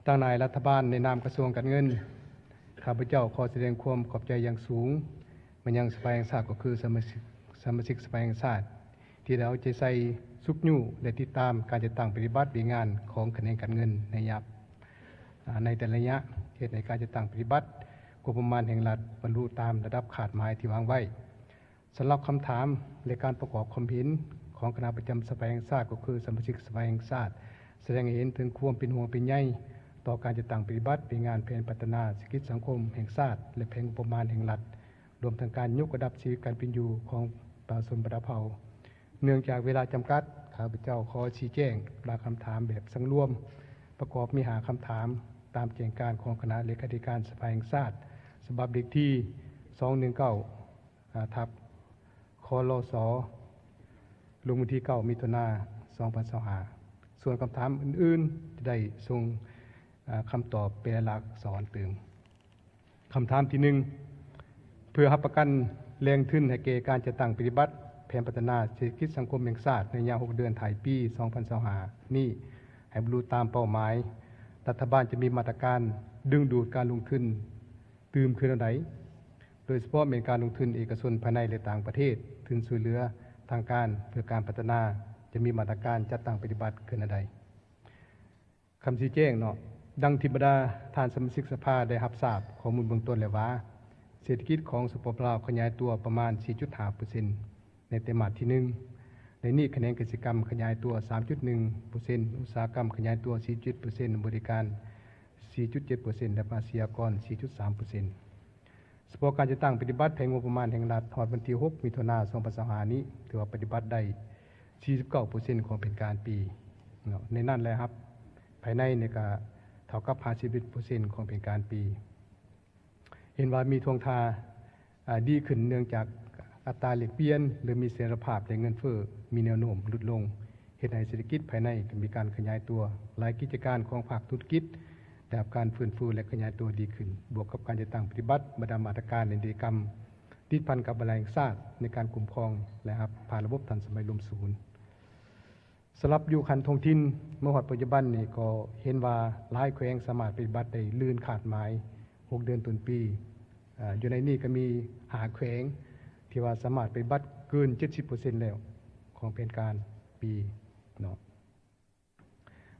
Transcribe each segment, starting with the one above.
ทางนายรัฐบาลในนามกระทรวงการเงินข้าพเจ้าขอแสดงความขอบใจอย่างสูงมายังสภาแห่งชาติก็คือสมาชิกสภาแห่งชาติที่ได้เอาใจใส่สุขยู่และติดตามการจัดตั้งปฏิบัติงานของแขนงการเงินในแต่ละระยะเหตุในการจัดตั้งปฏิบัติงบประมาณแห่งรัฐบรรลุตามระดับขาดหมายที่วางไว้สำหรับคำถามและการประกอบความเห็นของคณะประจำสภาแห่งชาติก็คือสมาชิกสภาแห่งชาติแสดงให้เห็นถึงความเป็นห่วงเป็นใยต่อการจัดตั้งปฏิบัติงานแผนพัฒนาเศรษฐกิจสังคมแห่งชาติและแผนงบประมาณแห่งรัฐรวมทั้งการยกระดับชีวิตการเป็นอยู่ของประชาชนประชาชนเนื่องจากเวลาจำกัดข้าพเจ้าขอชี้แจงปราคำถามแบบสังรวมประกอบมีหาคำถามตามแจงการของคณะเลขาธิการสภาแห่งชาติฉบับเลขที่219ทับคลสลงวันที่9มิถุนายน2025ส่วนคำถามอื่นๆจะได้ส่งคำตอบเป็นหลักสอนเติมคำถามที่1เพื่อรับประกันแรงทุนให้แก่การจัดตั้งปฏิบัติแผนพัฒนาเศรษฐกิจสังคมแห่งชาติในระยะ6 เดือนถ่ายปี2025นี้ให้บรรลุตามเป้าหมายรัฐบาลจะมีมาตรการดึงดูดการลงทุนตื่มขึ้นใดโดยเฉพาะเป็นการลงทุนเอกชนภายในและต่างประเทศทุนช่วยเหลือทางการเพื่อการพัฒนาจะมีมาตรการจัดตั้งปฏิบัติขึ้นใดคำชี้แจงดังที่บรรดาท่านสมาชิกสภาได้รับทราบข้อมูลเบื้องต้นแล้วว่าเศรษฐกิจของสปป.ลาวขยายตัวประมาณ 4.5% ในไตรมาสที่1ในนี้คะแนนเกษตรกรรมขยายตัว 3.1% อุตสาหกรรมขยายตัว 4.7% บริการ 4.7% และภาษีอากร 4.3% เฉพาะการจัดตั้งปฏิบัติแผนงบประมาณแห่งรัฐฮอดวันที่6มิถุนายน2025นี้ถือว่าปฏิบัติได้ 49% ของเป็นการปีในนั้นแหละครับภายในนี่ก็เท่ากับ 51% ของเป็นการปีเห็นว่ามีทวงทาดีขึ้นเนื่องจากอัตราแลกเปลี่ยนหรือมีเสถียรภาพและเงินเฟ้อมีแนวโน้มลดลงเฮ็ดให้เศรษฐกิจภายในมีการขยายตัวหลายกิจการของภาคธุรกิจได้รับการฟื้นฟูและขยายตัวดีขึ้นบวกกับการจัดตั้งปฏิบัติบรรดามาตรการในนิติกรรมติดพันกับแรงชาติในการคุ้มครองและครับผ่านระบบทันสมัยรวมศูนย์สำหรับอยู่คันท้องถิ่นเมื่อฮอดปัจจุบันนี่ก็เห็นว่าหลายแขวงสามารถปฏิบัติได้ลื่นขาดหมาย6 เดือนต้นปีอยู่ในนี้ก็มีหาแขวงที่ว่าสามารถปฏิบัติเกิน 70% แล้วของแผนการปี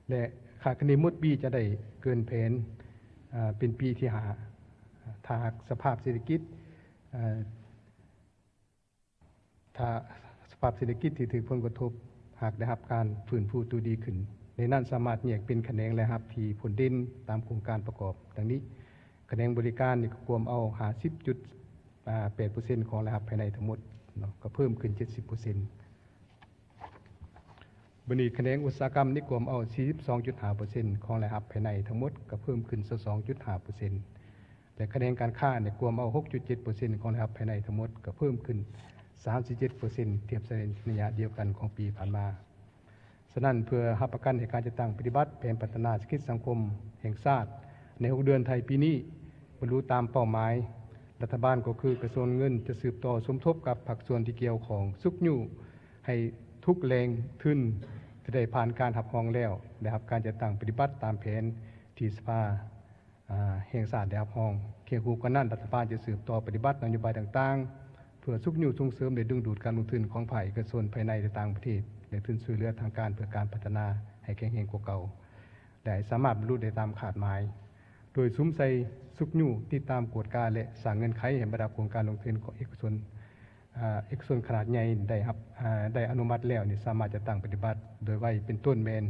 และคาดคะเนหมดปีจะได้เกินแผนเป็นปีที่หาถ้าหากสภาพเศรษฐกิจที่ถือผลกระทบหากได้รับการฟื้นฟูตัวดีขึ้นในนั้นสามารถแยกเป็นแขนงและครับที่ผลเด่นตามโครงการประกอบดังนี้แขนงบริการนี่ก็รวมเอา 50.8% ของรายรับภายในทั้งหมดก็เพิ่มขึ้น 70%บัดนี้แขนงอุตสาหกรรมนี่รวมเอา 42.5% ของรายรับภายในทั้งหมดก็เพิ่มขึ้น 22.5% และแขนงการค้าเนี่ยรวมเอา 6.7% ของรายรับภายในทั้งหมดก็เพิ่มขึ้น 37% เทียบในระยะเดียวกันของปีผ่านมาฉะนั้นเพื่อรับประกันให้การจัดตั้งปฏิบัติแผนพัฒนาเศรษฐกิจสังคมแห่งชาติใน6 เดือนไทยปีนี้บรรลุตามเป้าหมายรัฐบาลก็คือกระทรวงเงินจะสืบต่อสมทบกับภาคส่วนที่เกี่ยวของสุขยู่ให้ทุกแรงทุนที่ได้ผ่านการรับรองแล้วได้รับการจัดตั้งปฏิบัติตามแผนที่สภาแห่งชาติได้รับรองเคียงคู่กันนั้นรัฐบาลจะสืบต่อปฏิบัตินโยบายต่างๆเพื่อสุขยู่ส่งเสริมและดึงดูดการลงทุนของภาคเอกชนภายในและต่างประเทศและทุนช่วยเหลือทางการเพื่อการพัฒนาให้แข็งแรงกว่าเก่าและสามารถบรรลุได้ตามขาดหมายโดยซุ้มใส่สุขยู่ติดตามกฎการและสร้างเงื่อนไขให้บรรดาโครงการลงทุนของเอกชนขนาดใหญ่ได้อนุมัติแล้วนี่สามารถจะตั้งปฏิบัติโดยไว้เป็นต้นแมน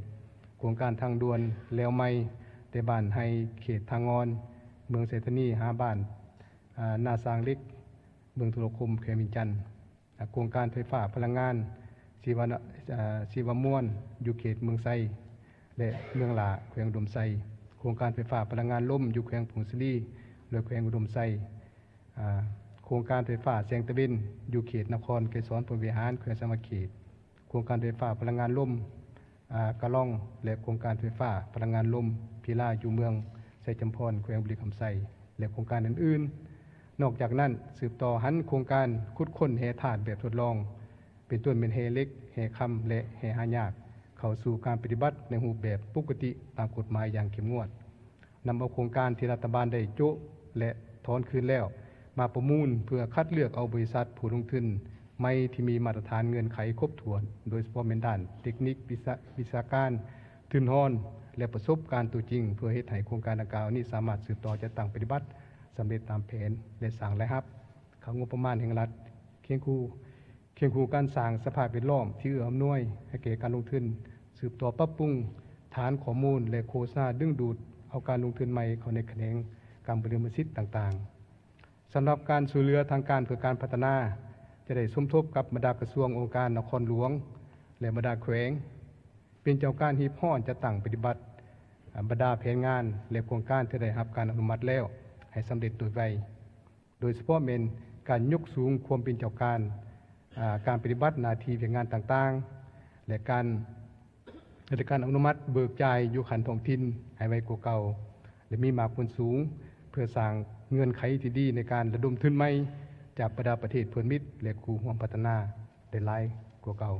โครงการทางด่วนแล้วไม่แต่บ้านให้เขตทางงอนเมืองเศรษฐนีหาบ้านนาสร้างเล็กเมืองธุรคมเขมินจันทร์โครงการไฟฟ้าพลังงานชีวม่วนอยู่เขตเมืองไซและเมืองหลาแขวงอุดมไซโครงการไฟฟ้าพลังงานลมอยู่แขวงผงสิรีและแขวงอุดมไซโครงการไฟฟ้าแสงตะเวนอยู่เขตนครเกษรพรหมวิหารแขวงสามัคคีโครงการไฟฟ้าพลังงานลมกะล่องและโครงการไฟฟ้าพลังงานลมพิลาอยู่เมืองไซจำพรแขวงบุรีคำไซและโครงการอื่นๆนอกจากนั้นสืบต่อหันโครงการขุดค้นแห่ธาตุแบบทดลองเป็นต้นเป็นแห่เล็กแห่คำและแห่หายากเข้าสู่การปฏิบัติในรูปแบบปกติตามกฎหมายอย่างเข้มงวด นำเอาโครงการที่รัฐบาลได้โจะและถอนคืนแล้วมาประมูลเพื่อคัดเลือกเอาบริษัทผู้ลงทุนไม่ที่มีมาตรฐานเงื่อนไขครบถ้วนโดยเฉพาะในด้านเทคนิควิชาการทุนฮอนและประสบการณ์ตัวจริงเพื่อเฮ็ดให้โครงการดังกล่าวนี้สามารถสืบต่อจัดตั้งปฏิบัติสำเร็จตามแผนและสร้างรายรับเข้างบประมาณแห่งรัฐเคียงคู่การสร้างสภาพแวดล้อมที่เอื้ออำนวยให้แก่การลงทุนสืบต่อปรับปรุงฐานข้อมูลและโฆษณาดึงดูดเอาการลงทุนใหม่เข้าในแขนงการบริหารสิทธิ์ต่างๆสำหรับการช่วยเหลือทางการเพื่อการพัฒนาจะได้สมทบกับบรรดากระทรวงองค์การนครหลวงและบรรดาแขวงเป็นเจ้าการฮีบฮ้อนจะตั้งปฏิบัติบรรดาแผนงานและโครงการที่ได้รับการอนุมัติแล้วให้สำเร็จโดยไวโดยเฉพาะเป็นการยกสูงความเป็นเจ้าการปฏิบัติหน้าที่เพียงงานต่างๆและการอนุมัติเบิกจ่ายอยู่ขันท้องถิ่นให้ไวกว่าเก่าและมีมากผลสูงเพื่อสร้างเงื่อนไขที่ดีในการระดมทุนใหม่จากบรรดาประเทศเพื่อนมิตรและคู่ร่วมพัฒนาได้หลายกว่าเก่า